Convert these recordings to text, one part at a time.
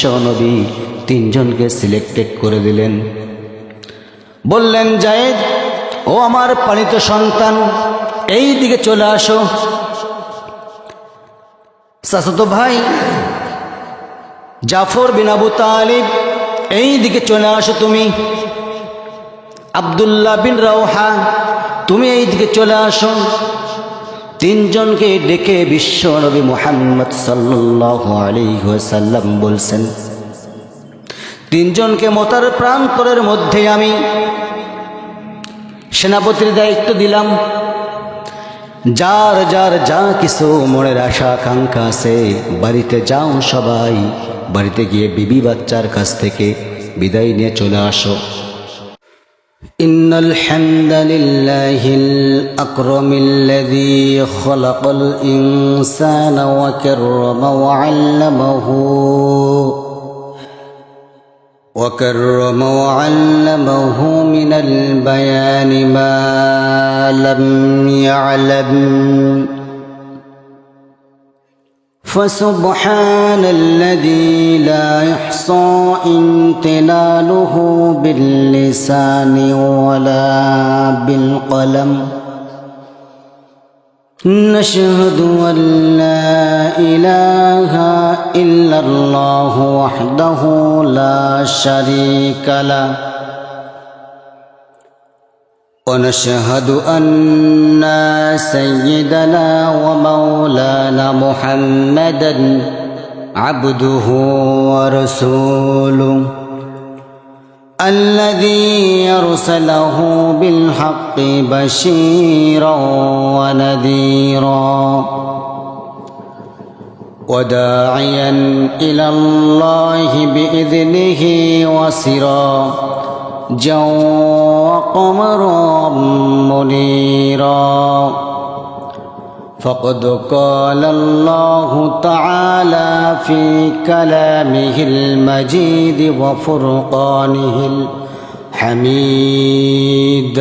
বিশ্ব নবী তিনজনকে সিলেক্টেড করে দিলেন। বললেন, যায়েদ ও আমার পালিত সন্তান, এই দিকে চলে আসো। চাচাতো ভাই জাফর বিন আবু তালিব, এই দিকে চলে আসো তুমি। আব্দুল্লাহ বিন রাওহা, তুমি এই দিকে চলে আসো। তিনজনকে ডেকে বিশ্ব নবী মুহাম্মদ সাল্লাল্লাহু আলাইহি ওয়াসাল্লাম বলছেন, তিনজনকে মতার প্রান্তরের মধ্যে আমি সেনাপতির দায়িত্ব দিলাম। যার যার যা কিছু মনের আশা আকাঙ্ক্ষা আছে, বাড়িতে যাও, সবাই বাড়িতে গিয়ে বিবি বাচ্চার কাছ থেকে বিদায় নিয়ে চলে আসো। ইন্নাল হামদালিল্লাহিল আকরামিল্লাযী খালাকাল ইনসানা ওয়া কাররামা ওয়া আল্লামাহু وعلمه من البيان ما لم يعلم فسبحان الذي لا يحصى امتنانه باللسان ولا بالقلم نشهد أن لا إله إلا الله وحده لا شريك له ونشهد أن سيدنا ومولانا محمدا عبده ورسوله الذي أرسله بالحق بشيرا ونذيرا وداعيا إلى الله بإذنه وسراجا وقمرا منيرا فقد قال الله تعالى في كلامه المجيد وفرقانه الحميد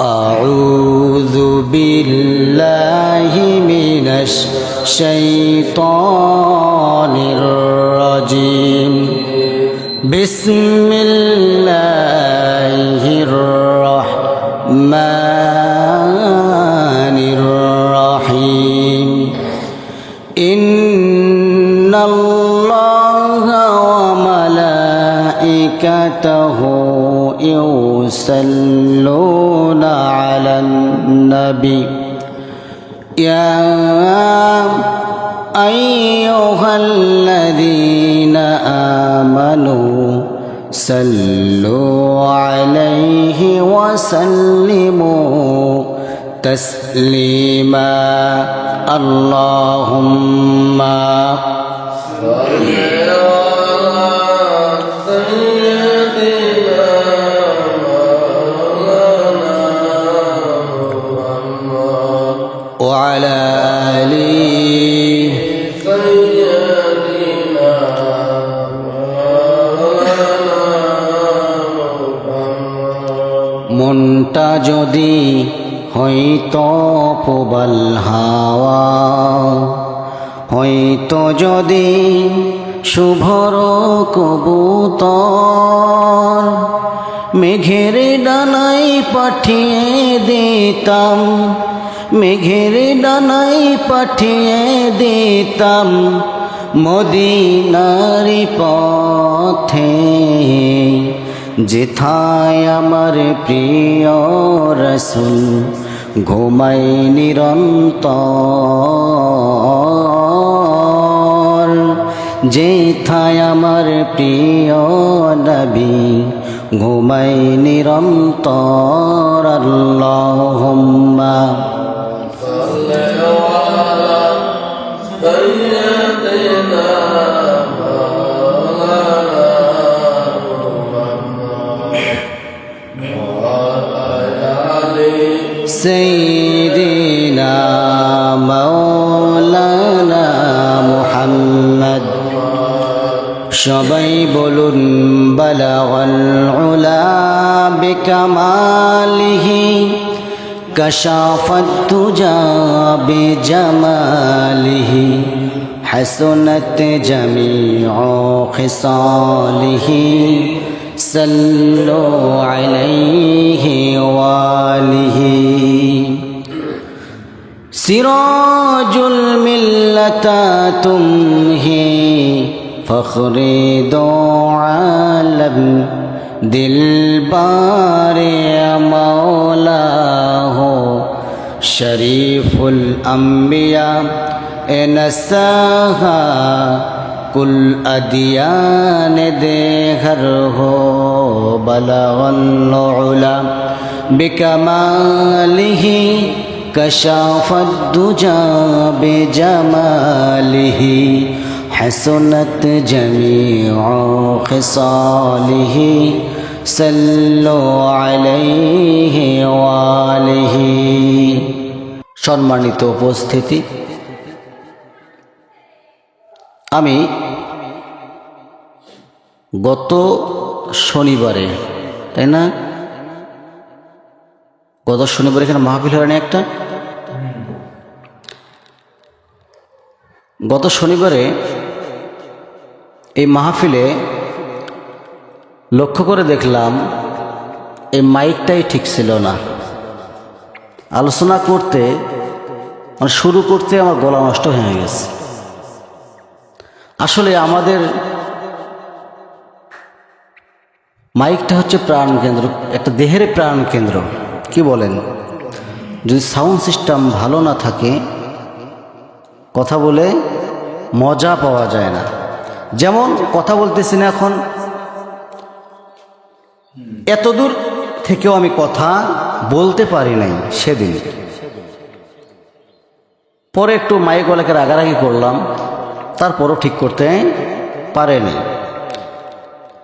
أعوذ بالله من الشيطان الرجيم بسم الله الرحمن الرحيم إن الله وملائكته يصلون على النبي يا أيها الذين آمنوا صلوا عليه وسلموا تسليما اللهم وعلى آله মনটা যদি হয়তো প্রবল হাওয়া, হয়তো যদি শুভর কবুতর, মেঘের ডানায় পাঠিয়ে দিতাম, মেঘের ডানায় পাঠিয়ে দিতাম মদিনার পথে, যেথায় আমার প্রিয় রাসূল ঘুমায় নিরন্তর, যেথায় আমার প্রিয় নবী ঘুমায় নিরন্তর। আল্লাহুম্মা سيدنا مولانا محمد সবাই বলুন বালাগাল উলা বিকামালিহি কাশাফাত তুজা বিজামালিহি হাসনাত জামিউ خصاله صلوا عليه وآله سراج الملة تمهي فخر دو عالم دل بار مولا ہو شریف الانبیاء نساہا کل ادیان دیگر ہو بلغ العلا بکمالہ کشف الدجا بجمالہ حسنت جميع خصاله صلوا عليه وآله সম্মানিত উপস্থিতি, আমি গত শনিবারে, তাই না, গত শনিবারে এখানে মাহফিল হয় না একটা, গত শনিবারে এই মাহফিলে লক্ষ্য করে দেখলাম এই মাইকটাই ঠিক ছিল না। আলোচনা করতে মানে শুরু করতে আমার গলা নষ্ট হয়ে গেছে। আসলে আমাদের মাইকটা হচ্ছে প্রাণ কেন্দ্র, একটা দেহের প্রাণ কেন্দ্র, কি বলেন? যদি সাউন্ড সিস্টেম ভালো না থাকে কথা বলে মজা পাওয়া যায় না। যেমন কথা বলতেছি না এখন, এত দূর থেকেও আমি কথা বলতে পারি নাই সেদিন। পরে একটু মাইকওয়ালাকে রাগারাগি করলাম, তারপরও ঠিক করতে পারেনি।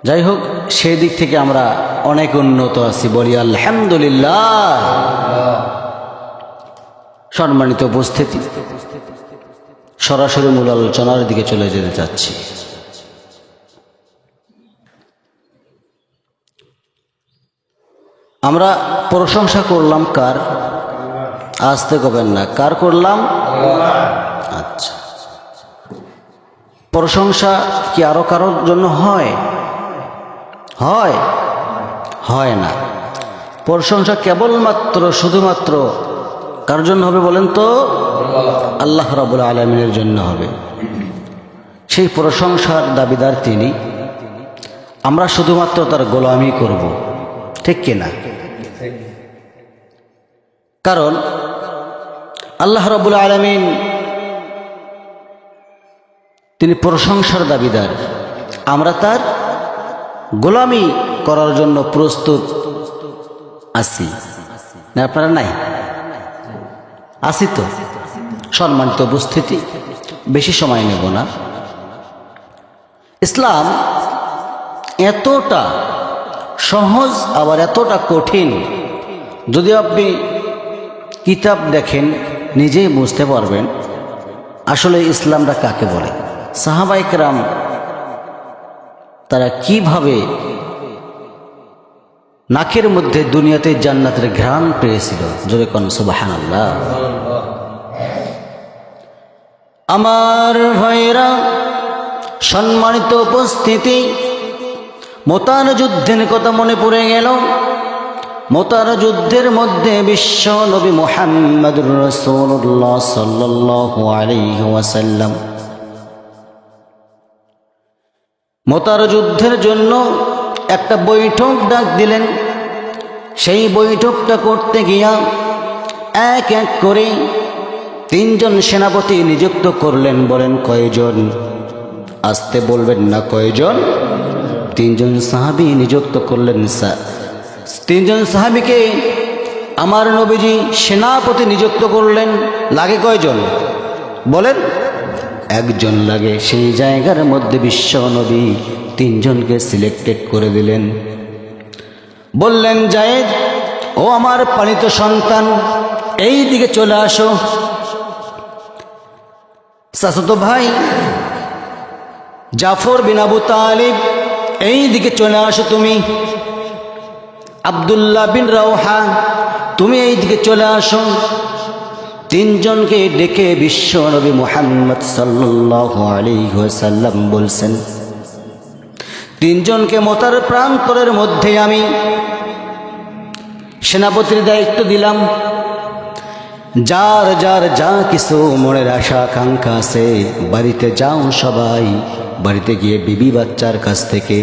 যাই হোক, সেই দিক থেকে আমরা অনেক উন্নত আছি, বলি আলহামদুলিল্লাহ। সম্মানিত উপস্থিতি, সরাসরি মূল আলোচনার দিকে চলে যেতে চাচ্ছি। আমরা প্রশংসা করলাম কার? আসতে কবেন না, কার করলাম? আচ্ছা, প্রশংসা কি আরো কারোর জন্য হয়? হয়? হয় না। প্রশংসা কেবলমাত্র শুধুমাত্র কার জন্য হবে বলেন তো? আল্লাহ রাব্বুল আলামিনের জন্য হবে। সেই প্রশংসার দাবিদার তিনি, আমরা শুধুমাত্র তার গোলামি করব, ঠিক কিনা? কারণ আল্লাহ রাব্বুল আলামিন তিনি প্রশংসার দাবিদার, আমরা তার গোলামি করার জন্য প্রস্তুত আছি না? আপনারা নাই? আছি তো? সম্মানিত উপস্থিতি, বেশি সময় নেব না। ইসলাম এতটা সহজ আবার এতটা কঠিন, যদি আপনি কিতাব দেখেন নিজেই বুঝতে পারবেন আসলে ইসলামটা কাকে বলে। সাহাবায়ে কেরাম তারা কিভাবে নাকের মধ্যে দুনিয়াতে জান্নাতের ঘ্রাণ পেয়েছিল, জোরে কোন সুবহানাল্লাহ। আমার ভাইরা, সম্মানিত উপস্থিতি, মোতার যুদ্ধের কথা মনে পড়ে গেল। মোতার যুদ্ধের মধ্যে বিশ্ব নবী মুহাম্মদুর রাসূলুল্লাহ সাল্লাল্লাহু আলাইহি ওয়াসাল্লাম মোতার যুদ্ধের জন্য একটা বৈঠক ডাক দিলেন। সেই বৈঠকটা করতে গিয়া এক এক করে তিনজন সেনাপতি নিযুক্ত করলেন। বলেন কয়জন? আসতে বলবেন না, কয়জন? তিনজন সাহাবী নিযুক্ত করলেন। তিনজন সাহাবীকে আমার নবীজি সেনাপতি নিযুক্ত করলেন। লাগে কয়জন বলেন? একজন লাগে। সেই জায়গার মধ্যে বিশ্ব নবী তিনজনকে সিলেক্টেড করে দিলেন। বললেন, যায়েদ, ও আমার পালিত সন্তান, এই দিকে চলে আসো। চাচাতো ভাই জাফর বিন আবু তালিব, এই দিকে চলে আসো তুমি। আব্দুল্লাহ বিন রাওহা, তুমি এই দিকে চলে আসো। তিনজনকে ডেকে বিশ্ব নবী মুহাম্মদ সাল্লাল্লাহু আলাইহি ওয়াসাল্লাম বলছেন, তিনজনকে মতার প্রান্তরের মধ্যে আমি সেনাপতির দায়িত্ব দিলাম। যার যার যা কিছু মনের আশা আকাঙ্ক্ষা আছে, বাড়িতে যাও সবাই, বাড়িতে গিয়ে বিবি বাচ্চার কাছ থেকে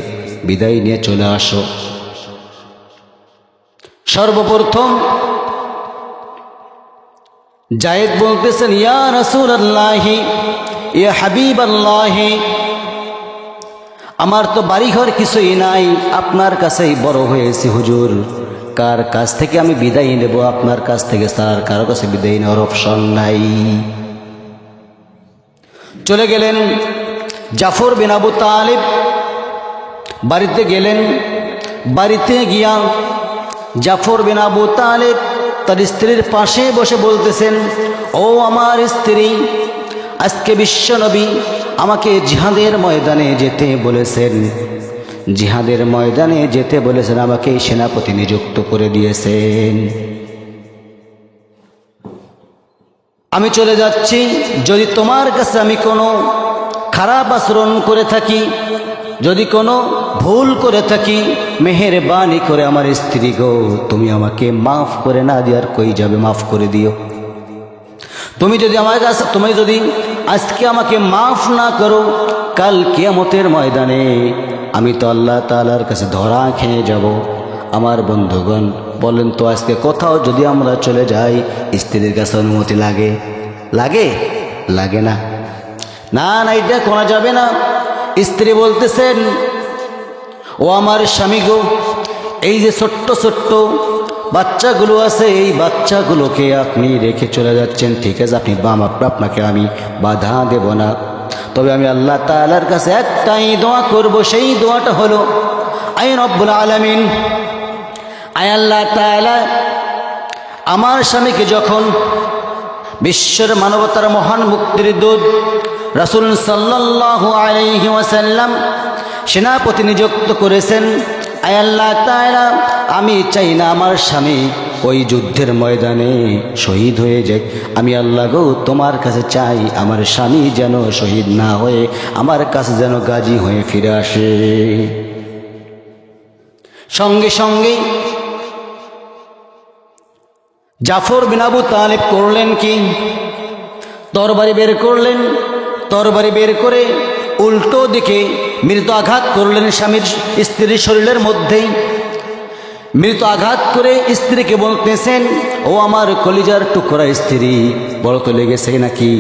বিদায় নিয়ে চলে আসো। সর্বপ্রথম জায়েদ বলতেছেন, ইয়া রাসূলুল্লাহি, ইয়া হাবিবাল্লাহি, আমার তো বাড়িঘর কিছুই নাই, আপনার কাছেই বড় হয়েছি হুজুর, কার কাছ থেকে আমি বিদায় নেব? আপনার কাছ থেকে স্যার কারো কাছে বিদায় নেওয়ার অপশন নাই। চলে গেলেন জাফর বিন আবু তালিব, বাড়িতে গেলেন। বাড়িতে গিয়া জাফর বিন আবু তালিব তার স্ত্রীর পাশে বসে বলতেছেন, ও আমার স্ত্রী, আজকে বিশ্বনবী আমাকে জিহাদের ময়দানে যেতে বলেছেন, জিহাদের ময়দানে যেতে বলেছেন, আমাকে সেনাপতি নিযুক্ত করে দিয়েছেন। আমি চলে যাচ্ছি, যদি তোমার কাছে আমি কোনো খারাপ আচরণ করে থাকি, যদি কোনো ভুল করে থাকি, মেহেরবানি করে আমার স্ত্রী গো, তুমি আমাকে মাফ করে না দিয়ার কই যাবে, মাফ করে দিও। তুমি যদি আমার কাছে, তুমি যদি আজকে আমাকে মাফ না করো, কাল কিয়ামতের ময়দানে আমি তো আল্লাহ তাআলার কাছে ধরা খেয়ে যাব। আমার বন্ধুগণ বলেন তো, আজকে কোথাও যদি আমরা চলে যাই, স্ত্রীর কাছে অনুমতি লাগে? লাগে? লাগে না। না না, এটা করা যাবে না। স্ত্রী বলতেছেন, ও আমার স্বামী গো, এই যে ছোট্ট ছোট্ট বাচ্চাগুলো আছে, এই বাচ্চাগুলোকে আপনি রেখে চলে যাচ্ছেন, ঠিক আছে, আপনাকে আমি বাধা দেব না, তবে আমি আল্লাহ তাআলার কাছে একটাই দোয়া করব, সেই দোয়াটা হলো, আয় রব্বুল আলামিন, আয় আল্লাহ তাআলা, আমার স্বামীকে যখন বিশ্বের মানবতার মহান মুক্তির দূত রাসূল সাল্লাল্লাহু আলাইহি ওয়াসাল্লাম সেনাপতি নিযুক্ত করেছেন, আয় আল্লাহ তাআলা, আমি চাই না আমার স্বামী ওই যুদ্ধের ময়দানে শহীদ হয়ে যায়। আমি আল্লাহ গো তোমার কাছে চাই, আমার স্বামী যেন শহীদ না হয়ে আমার কাছে যেন গাজী হয়ে ফিরে আসে। সঙ্গে সঙ্গে জাফর বিন আবু তালিব করলেন কি, তরবারি বের করলেন। তরবারি বের করে উল্টো দিকে মৃত আঘাত করলেন স্বামীর স্ত্রীর শরীরের মধ্যেই। মৃত আঘাত করে স্ত্রীকে বলতেছেন, ও আমার কলিজার টুকরা স্ত্রী, বড় তো লেগেছে নাকি?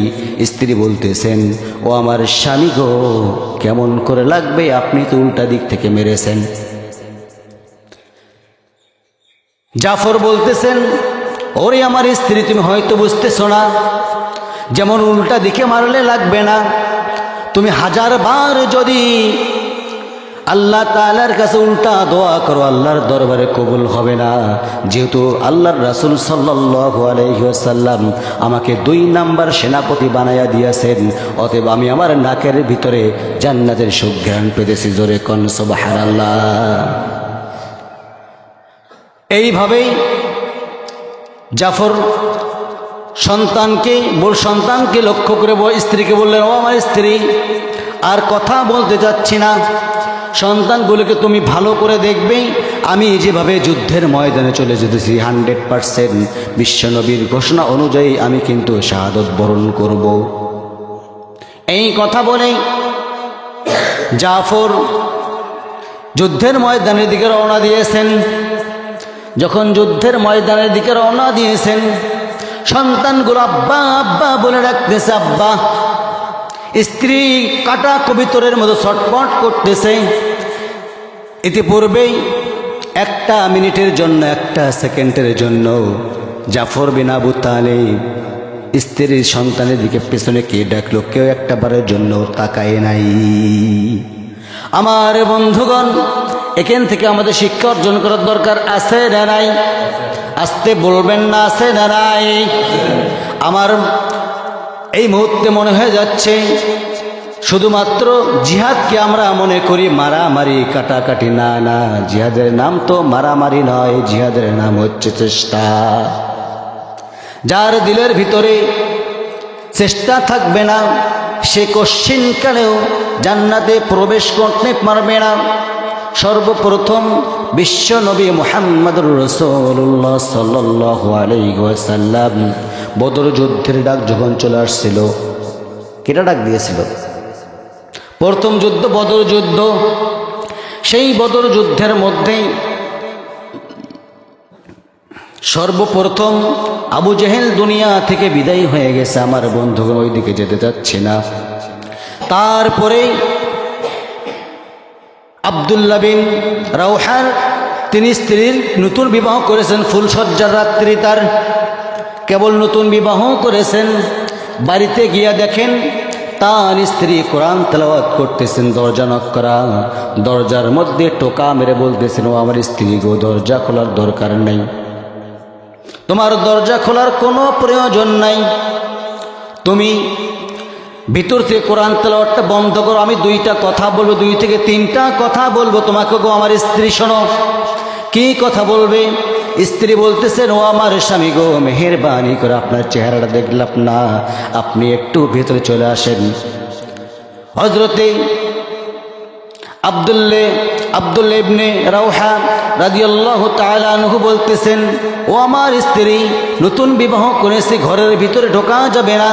স্ত্রী বলতেছেন, ও আমার স্বামী গো, কেমন করে লাগবে, আপনি তো উল্টা দিক থেকে মেরেছেন। জাফর বলতেছেন, ওরে আমার স্ত্রী, তুমি হয়তো বুঝতেছো না, যেমন উল্টা দিকে মারলে লাগবে না, তুমি 1000 বার যদি আল্লাহ তাআলার কাছে উল্টা দোয়া করো, আল্লাহর দরবারে কবুল হবে না। যেহেতু আল্লাহর রাসূল সাল্লাল্লাহু আলাইহি ওয়াসাল্লাম আমাকে 2 নাম্বার সেনাপতি বানাইয়া দিয়েছেন, অতএব আমি আমার নাকের ভিতরে জান্নাতের সুঘ্রাণ পেতেছি। জোরে কোন সুবহানাল্লাহ। এইভাবেই জাফর সন্তানকে লক্ষ্য করে স্ত্রীকে বললেন, ও আমার স্ত্রী, আর কথা বলতে যাচ্ছি না, সন্তানগুলোকে তুমি ভালো করে দেখবে, আমি যেভাবে যুদ্ধের ময়দানে চলে যেতেছি 100% বিশ্বনবীর ঘোষণা অনুযায়ী আমি কিন্তু শাহাদত বরণ করব। এই কথা বলেই জাফর যুদ্ধের ময়দানের দিকে রওনা দিয়েছেন। যখন যুদ্ধের ময়দানের দিকে রওনা দিয়েছেন, সন্তানগুলো আব্বা আব্বা বলে ডাকতেছে, আব্বা। স্ত্রী কাটা কবিতরের মতো ছটফট করতেছে। ইতিপূর্বেই 1 মিনিটের জন্য, 1 সেকেন্ডের জন্য জাফর বিন আবু তালিব স্ত্রীর সন্তানের দিকে পেছনে কে ডাকলো, কেউ একটাবারের জন্য তাকায় নাই। আমার বন্ধুগণ, এখান থেকে আমাদের শিক্ষা অর্জন করার দরকার আছে না নাই? আসতে বলবেন না, আছে না নাই? আমার এই মুহূর্তে মনে হয়ে যাচ্ছে শুধুমাত্র জিহাদকে আমরা মনে করি মারামারি কাটাকাটি। না না, জিহাদের নাম তো মারামারি নয়, জিহাদের নাম হচ্ছে চেষ্টা। যার দিলের ভিতরে চেষ্টা থাকবে না, সে কশ্চিনকালেও জান্নাতে প্রবেশ করতে পারবে না। সর্বপ্রথম বিশ্ব নবী মুহাম্মদুর রাসূলুল্লাহ সাল্লাল্লাহু আলাইহি ওয়াসাল্লাম বদর যুদ্ধের ডাক যখন চলে আসছিল, কেটা ডাক দিয়েছিল? প্রথম যুদ্ধ বদর যুদ্ধ। সেই বদর যুদ্ধের মধ্যে সর্বপ্রথম আবু জেহেল দুনিয়া থেকে বিদায় হয়ে গেছে, আমার বন্ধুগণ ওই দিকে যেতে চাচ্ছে না। তারপরে আব্দুল্লাহ বিন রাওহার, তিনি স্ত্রীর নতুন বিবাহ করেছেন, ফুলসজ্জার রাত্রি তার, কেবল নতুন বিবাহ করেছেন। বাড়িতে গিয়া দেখেন তার স্ত্রী কোরআন তেলাওয়াত করতেছেন, দরজা নক করা, দরজার মধ্যে টোকা মেরে বলতেছেন, ও আমার স্ত্রী গো, দরজা খোলার দরকার নেই, তোমার দরজা খোলার কোনো প্রয়োজন নাই, তুমি ভিতর থেকে কোরআন তেলাওয়াতটা বন্ধ করো, আমি দুইটা কথা বলবো, 2 থেকে 3টা কথা বলবো তোমাকে গো আমার স্ত্রী, শোনো। কি কথা বলবে? স্ত্রী বলতেছেন, ও আমার স্বামী গো, মেহেরবানি করে আপনার চেহারাটা দেখলাম না, আপনি একটু ভেতরে চলে আসেন। হযরতে আব্দুল্লাহ ইবনে রাওহা রাদিয়াল্লাহু তাআলা আনহু বলতেছেন, ও আমার স্ত্রী, নতুন বিবাহ করেছে, ঘরের ভিতরে ঢোকা যাবে না,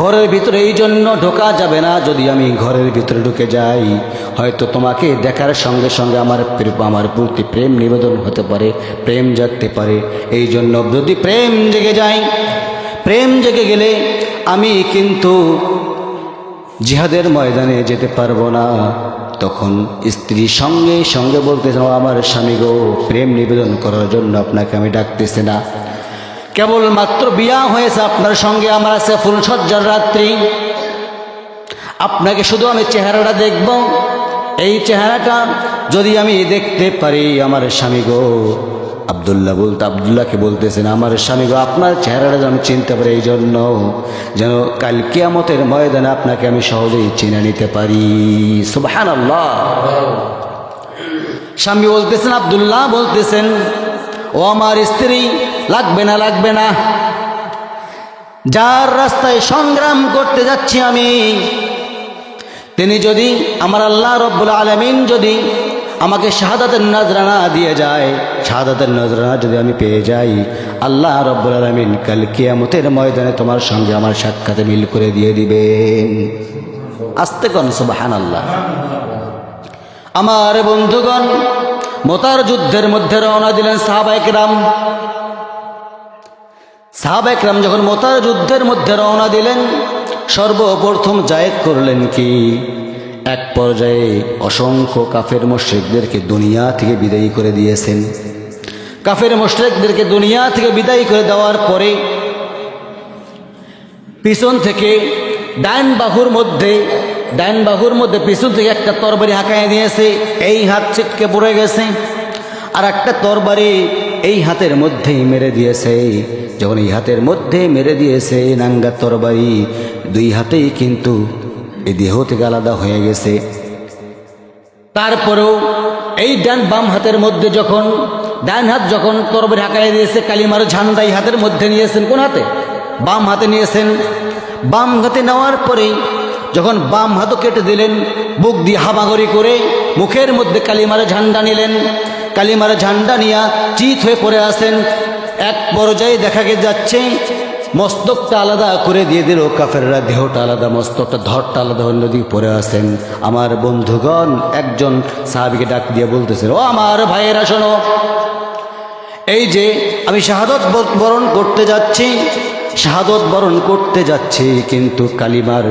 ঘরের ভিতরে এই জন্য ঢোকা যাবে না, যদি আমি ঘরের ভিতরে ঢুকে যাই হয়তো তোমাকে দেখার সঙ্গে সঙ্গে আমার প্রতি প্রেম নিবেদন হতে পারে, প্রেম জাগতে পারে, এই জন্য যদি প্রেম জেগে যায়, প্রেম জেগে গেলে আমি কিন্তু জিহাদের ময়দানে যেতে পারবো না। তখন স্ত্রী সঙ্গে সঙ্গে বলতেছে, আমার স্বামী গো, প্রেম নিবেদন করার জন্য আপনাকে আমি ডাকতেছি না, কেবলমাত্র বিয়া হয়েছে আপনার সঙ্গে আমার আছে ফুলসজ্জার রাত্রি, আপনাকে শুধু আমি চেহারাটা দেখব, এই চেহারাটা যদি আমি দেখতে পারি আমার স্বামী গো, আব্দুল্লাহকে বলতেছেন, আমার স্বামী গো, আপনার চেহারাটা যেন আমি চিনতে পারি, এই জন্য যেন কাল কিয়ামতের ময়দানে আপনাকে আমি সহজেই চিনে নিতে পারি। সুবহানাল্লাহ। স্বামী বলতেছেন, আব্দুল্লাহ বলতেছেন, ও আমার স্ত্রী, লাগবে না, লাগবে না, যার রাস্তায় সংগ্রাম করতে যাচ্ছি আমি, তিনি যদি, আমার আল্লাহ রব্বুল আলামিন যদি আমাকে শাহাদাতের নজরানা দিয়ে যায়, শাহাদাতের নজরানা যদি আমি পেয়ে যাই, আল্লাহ রব্বুল আলামিন কাল কিয়ামতের ময়দানে তোমার সঙ্গে আমার সাক্ষাতে মিল করে দিয়ে দিবেন। আস্তে কোন সুবহানাল্লাহ। আমার বন্ধুগণ, মুতার যুদ্ধের মধ্যে রওনা দিলেন সাহাবায়ে কেরাম যখন মুতার যুদ্ধের মধ্যে রওনা দিলেন, সর্বপ্রথম জায়েদ করলেন কি, এক পর্যায়ে অসংখ্য কাফের মুশরিকদেরকে দুনিয়া থেকে বিদায়ী করে দিয়েছেন। কাফের মুশরিকদেরকে দুনিয়া থেকে বিদায়ী করে দেওয়ার পরে পিছন থেকে ডান বাহুর মধ্যে পিছন থেকে একটা তরবারি হাঁকায় দিয়েছে, এই হাত ছিটকে পড়ে গেছে, আর একটা তরবারি এই হাতের মধ্যেই মেরে দিয়েছে। যখন এই হাতের মধ্যে মেরে দিয়েছে নাঙ্গা তরবারি, 2 হাতেই কিন্তু এই দেহ থেকে আলাদা হয়ে গেছে। তারপরেও এই বাম হাতের মধ্যে যখন ডান হাত যখন তরবারি হাঁকায় দিয়েছে, কালিমার ঝান্ডা এই হাতের মধ্যে নিয়েছেন, কোন হাতে? বাম হাতে নিয়েছেন। বাম হাতে নেওয়ার পরে যখন বাম হাতও কেটে দিলেন, বুক দিয়ে হামাগরি করে মুখের মধ্যে কালিমার ঝান্ডা নিলেন, কালিমার ঝান্ডা নিয়ে চিত হয়ে পড়ে আসেন। এক পর্যায়ে দেখা যাচ্ছে মস্তকটা আলাদা করে দিয়ে দিল কাফেররা, দেহটা আলাদা, মস্তকটা ধরটা আলাদা অন্যদিকে পড়ে আসেন। আমার বন্ধুগণ, একজন সাহাবীকে ডাক দিয়ে বলতেছেন, ও আমার ভাইয়েরা শোনো, এই যে আমি শাহাদত বরণ করতে যাচ্ছি, কিন্তু কালিমার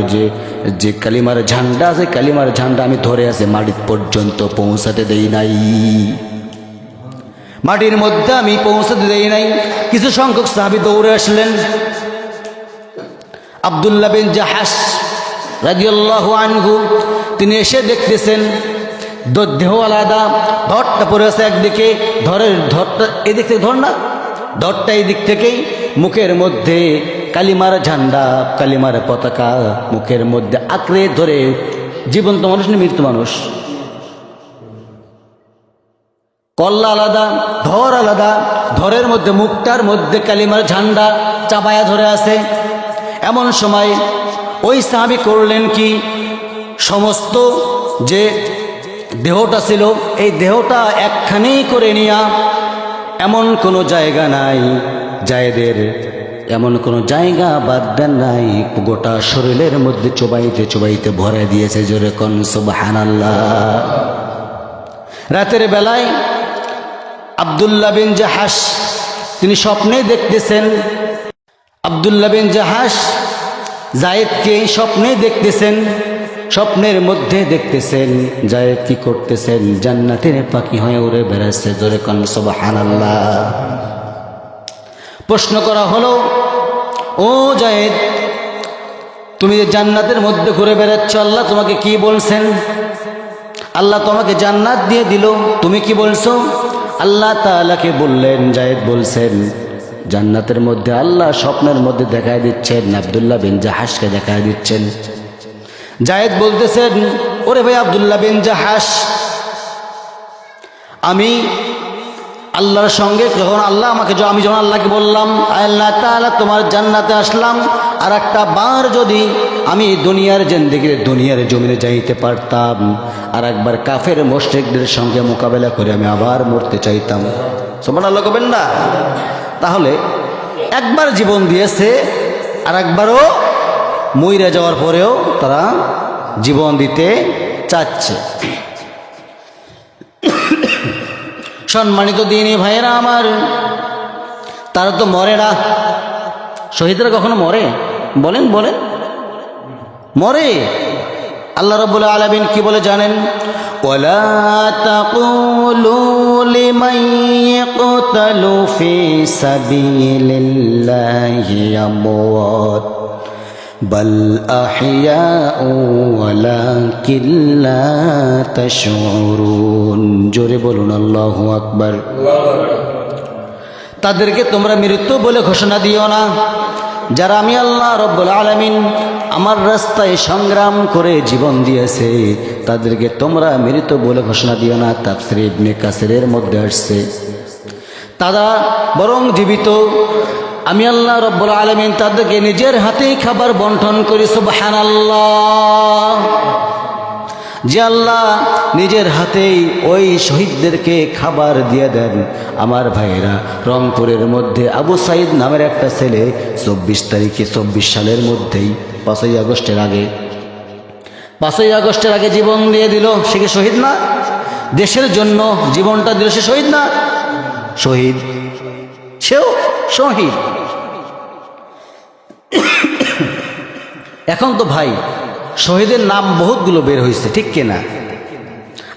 যে কালিমার ঝান্ডা আছে, কালিমার ঝান্ডা আমি ধরে আছে, মাটি পর্যন্ত পৌঁছাতে দেই নাই, মাটির মধ্যে আমি পৌঁছাতে দেই নাই। কিছু সংখ্যক সাহাবী দৌড়ে আসলেন। আব্দুল্লাহ বিন জাহাশ রাদিয়াল্লাহু আনহু, তিনি এসে দেখতেছেন দেহ আলাদা, ধরটা পড়ে আছে একদিকে, ধরটা এদিক থেকে, ধরটা এই দিক থেকেই, মুখের মধ্যে কালিমার ঝান্ডা, কালিমার পতাকা মুখের মধ্যে আঁকড়ে ধরে, জীবন্ত মানুষ না মৃত মানুষ, কল্লা আলাদা, ধর আলাদা, ধরের মধ্যে মুখটার মধ্যে কালিমার ঝান্ডা চাপায়া ধরে আছে। এমন সময় ওই সাহাবী করলেন কি, সমস্ত যে দেহটা ছিল এই দেহটা একখানেই করে নিয়া, এমন কোনো জায়গা নাই জায়েদের, এমন কোনো জায়গা বাদ দেন নাই, গোটা শরীরের মধ্যে চোবাইতে চোবাইতে ভরে দিয়েছে। জোরে কোন সুবহানাল্লাহ। রাতের বেলায় আব্দুল্লাহ বিন জাহাশ তিনি স্বপ্নে দেখতেছেন, আব্দুল্লাহ বিন জাহাশ জায়েদকে স্বপ্নে দেখতেছেন, স্বপ্নের মধ্যে দেখতেছেন জায়েদ কি করতেছেন, জান্নাতের পাখি হয়ে উড়ে বেড়াচ্ছে। জোরে কোন সুবহানাল্লাহ। প্রশ্ন করা হলো, ও জায়েদ, তুমি যে জান্নাতের মধ্যে ঘুরে বেড়াচ্ছ, আল্লাহ তোমাকে কি বলছেন? আল্লাহ তোমাকে জান্নাত দিয়ে দিল, তুমি কি বলছো? আল্লাহ তাআলাকে বললেন, জায়েদ বলছেন জান্নাতের মধ্যে আল্লাহ স্বপ্নের মধ্যে দেখায় দিচ্ছেন, আব্দুল্লাহ বিন জাহাশকে দেখায় দিচ্ছেন। জায়েদ বলতেছেন, ওরে ভাই আব্দুল্লাহ বিন জাহাশ, আমি আল্লাহর সঙ্গে যখন আমি যখন আল্লাহকে বললাম, আল্লাহ তাআলা তোমার জান্নাতে আসলাম, আর একটা বার যদি আমি দুনিয়ার জমিনে যাইতে পারতাম, আর একবার কাফের মুশরিকদের সঙ্গে মোকাবেলা করে আমি আবার মরতে চাইতাম। সুবহানাল্লাহ কবেন না? তাহলে একবার জীবন দিয়েছে, আর একবারও মইরা যাওয়ার পরেও তারা জীবন দিতে চাচ্ছে। সম্মানিত দিনী ভাইয়েরা আমার, তারা তো মরে না। শহীদরা কখনো মরে? বলেন বলেন, মরে। আল্লাহ রাব্বুল আলামিন কি বলে জানেন? ওয়ালা তাকুলু লিমান ইয়াকতালু ফি সাবিলিল্লাহি আমওয়াত বাল আহইয়াউ ওয়ালাকিন লা তাশউরুন। জোরে বলুন আল্লাহু আকবার। তাদেরকে তোমরা মৃত্যু বলে ঘোষণা দিও না, যারা আমি আল্লাহ রাব্বুল আলামিন আমার রাস্তায় সংগ্রাম করে জীবন দিয়েছে, তাদেরকে তোমরা মৃত বলে ঘোষণা দিও না। তাফসীর ইবনে কাসিরের মধ্যে আসছে তারা বরং জীবিত। আমি আল্লাহ রাব্বুল আলামিন তাদেরকে নিজের হাতেই খাবার বন্টন করি। সুবহানাল্লাহ। যে আল্লাহ নিজের হাতেই ওই শহীদদেরকে খাবার দিয়ে দেন। আমার ভাইয়েরা, রংপুরের মধ্যে আবু সাইদ নামের একটা ছেলে 24 সালের মধ্যেই 5ই আগস্টের আগে জীবন দিয়ে দিল। সে কি শহীদ না? দেশের জন্য জীবনটা দিল, সে শহীদ না? শহীদ, সেও শহীদ। এখন তো ভাই শহীদের নাম বহুতগুলো বের হয়েছে, ঠিক কিনা?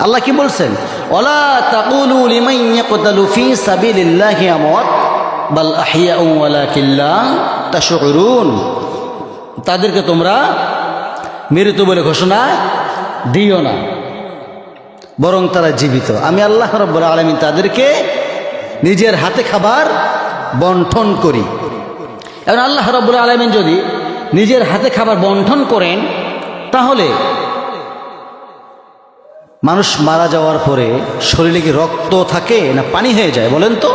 আল্লাহ কি বলছেন? ওয়ালা তাকুলু লিমান ইয়াকতালু ফি সাবিলিল্লাহি আমওয়াত বাল আহইয়াউ ওয়ালাকিন লা তাশউরুন। তাদেরকে তোমরা মৃত বলে ঘোষণা দিও না, বরং তারা জীবিত। আমি আল্লাহ রাব্বুল আলামিন তাদেরকে নিজের হাতে খাবার বন্টন করি। এখন আল্লাহ রাব্বুল আলামিন যদি নিজের হাতে খাবার বন্টন করেন, তাহলে মানুষ মারা যাওয়ার পরে শরীরে কি রক্ত থাকে না পানি হয়ে যায়? বলেন তো।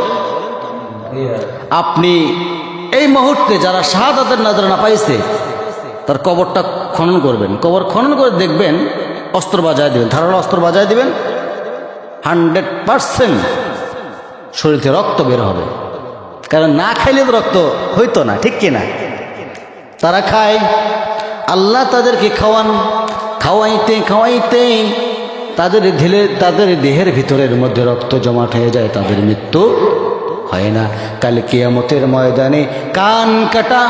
আপনি এই মুহূর্তে যারা শাহাদাতের নজরানা পাইছে, তার কবরটা খনন করবেন। কবর খনন করে দেখবেন অস্ত্র বাজায় দিবেন, ধারালো অস্ত্র বাজায় দিবেন, 100% শরীর থেকে রক্ত বের হবে। কারণ না খাইলে তো রক্ত হইতো না, ঠিক কিনা? তারা খায়, আল্লাহ তাদেরকে খাওয়ান। খাওয়াইতে খাওয়াইতে তাদের দেহের ভিতরের মধ্যে রক্ত জমাট হয়ে যায়, তাদের মৃত্যু হয় না। কাল কিয়ামতের ময়দানে কান কাটা,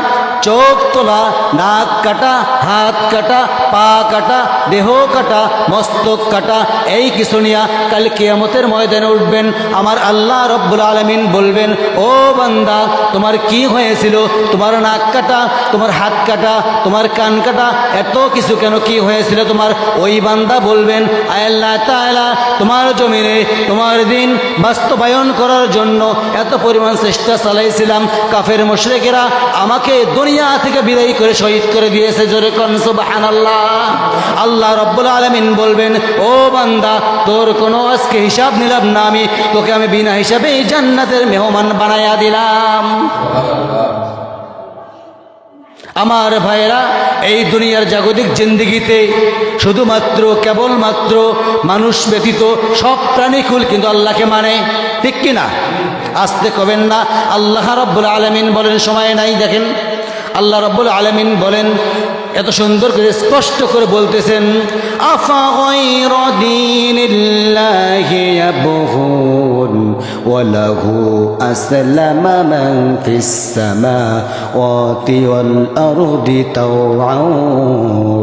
চোখ তোলা, নাক কাটা, হাত কাটা, পা কাটা, দেহ কাটা, মস্তক কাটা, এই কিছু নিয়ে কাল কিয়ামতের ময়দানে উঠবেন। আমার আল্লাহ রব্বুল আলামিন বলবেন, ও বান্দা, তোমার কি হয়েছিল? তোমার নাক কাটা, তোমার হাত কাটা, তোমার কান কাটা, এত কিছু কেন? কি হয়েছিল তোমার? ওই বান্দা বলবেন, আল্লাহ তাআলা তোমার জমিনে তোমার দিন বাস্তবায়ন করার জন্য এত পরিমাণ চেষ্টা চালাইছিলাম, কাফের মুশরিকেরা আমাকে দুনিয়া থেকে বিদায় করে শহীদ করে দিয়েছে। জোরে কোন সুবহানাল্লাহ। আল্লাহ রাব্বুল আলামিন বলবেন, ও বান্দা, তোর কোনো আজকে হিসাব নিলাম না, আমি তোকে আমি বিনা হিসাবে এই জান্নাতের মেহমান বানায়া দিলাম। আমার ভাইয়েরা, এই দুনিয়ার জাগতিক জিন্দিগিতে শুধুমাত্র কেবলমাত্র মানুষ ব্যতীত সব প্রাণীকুল কিন্তু আল্লাহকে মানে, ঠিক কিনা? আসতে কবেন না। আল্লাহ রাব্বুল আলামিন বলেন, সময় নাই, দেখেন আল্লাহ রাব্বুল আলামিন বলেন, এত সুন্দর করে স্পষ্ট করে বলতেছেন, আফা গায়রা দীনিল্লাহি ইয়াবগুন ওয়া লাহু আসলামা মান ফিস সামাওয়াতি ওয়াল আরদি তাওআন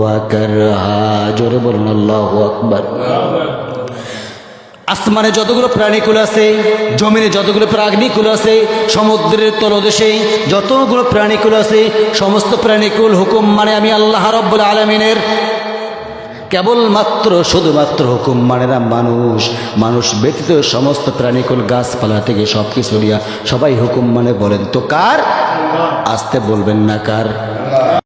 ওয়া কারহা। জোরে বলুন আল্লাহু আকবার। আসমানে যতগুলো প্রাণীকুল আছে, জমিনে যতগুলো প্রাণীকুল আছে, সমুদ্রের তলদেশে যতগুলো প্রাণীকুল আছে, সমস্ত প্রাণীকুল হুকুম মানে আমি আল্লাহ রাব্বুল আলামিনের। কেবলমাত্র শুধুমাত্র হুকুম মানে না মানুষ, মানুষ ব্যতীত সমস্ত প্রাণীকুল গাছপালা থেকে সব কিছু নিয়ে সবাই হুকুম মানে। বলেন তো কার? আসতে বলবেন না কার?